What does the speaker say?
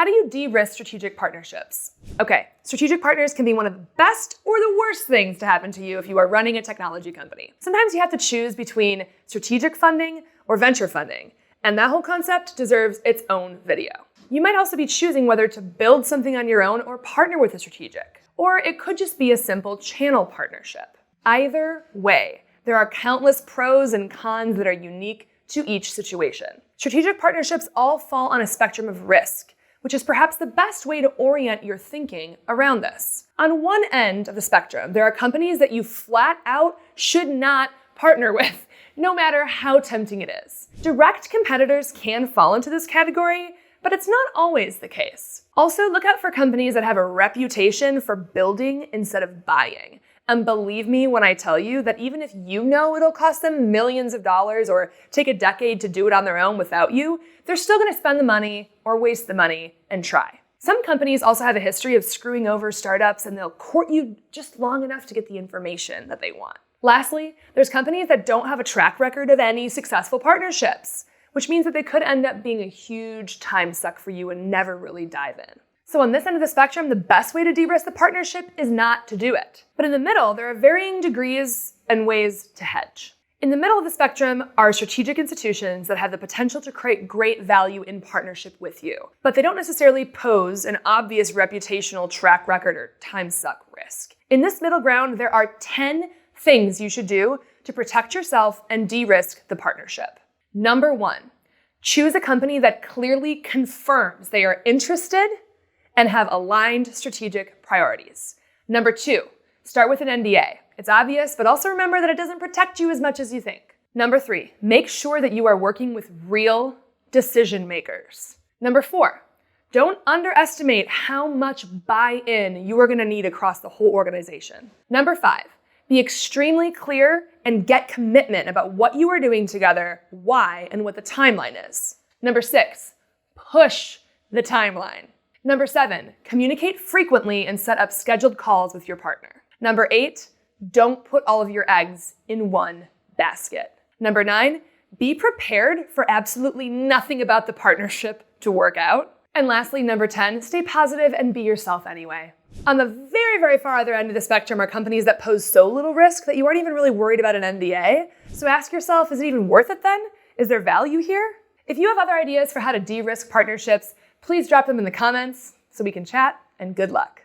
how do you de-risk strategic partnerships? Okay, strategic partners can be one of the best or the worst things to happen to you if you are running a technology company. Sometimes you have to choose between strategic funding or venture funding, and that whole concept deserves its own video. You might also be choosing whether to build something on your own or partner with a strategic. Or it could just be a simple channel partnership. Either way, there are countless pros and cons that are unique to each situation. Strategic partnerships all fall on a spectrum of risk, which is perhaps the best way to orient your thinking around this. On one end of the spectrum, there are companies that you flat out should not partner with, no matter how tempting it is. Direct competitors can fall into this category, but it's not always the case. Also, look out for companies that have a reputation for building instead of buying. And believe me when I tell you that even if you know it'll cost them millions of dollars or take a decade to do it on their own without you, they're still gonna spend the money or waste the money and try. Some companies also have a history of screwing over startups, and they'll court you just long enough to get the information that they want. Lastly, there's companies that don't have a track record of any successful partnerships, which means that they could end up being a huge time suck for you and never really dive in. So on this end of the spectrum, the best way to de-risk the partnership is not to do it. But in the middle, there are varying degrees and ways to hedge. In the middle of the spectrum are strategic institutions that have the potential to create great value in partnership with you, but they don't necessarily pose an obvious reputational track record or time suck risk. In this middle ground, there are 10 things you should do to protect yourself and de-risk the partnership. Number 1, choose a company that clearly confirms they are interested and have aligned strategic priorities. Number 2, start with an NDA. It's obvious, but also remember that it doesn't protect you as much as you think. Number 3, make sure that you are working with real decision makers. Number 4, don't underestimate how much buy-in you are gonna need across the whole organization. Number 5, be extremely clear and get commitment about what you are doing together, why, and what the timeline is. Number 6, push the timeline. Number 7, communicate frequently and set up scheduled calls with your partner. Number 8, don't put all of your eggs in one basket. Number 9, be prepared for absolutely nothing about the partnership to work out. And lastly, number 10, stay positive and be yourself anyway. On the very, very far other end of the spectrum are companies that pose so little risk that you aren't even really worried about an NDA. So ask yourself, is it even worth it then? Is there value here? If you have other ideas for how to de-risk partnerships, please drop them in the comments so we can chat, and good luck.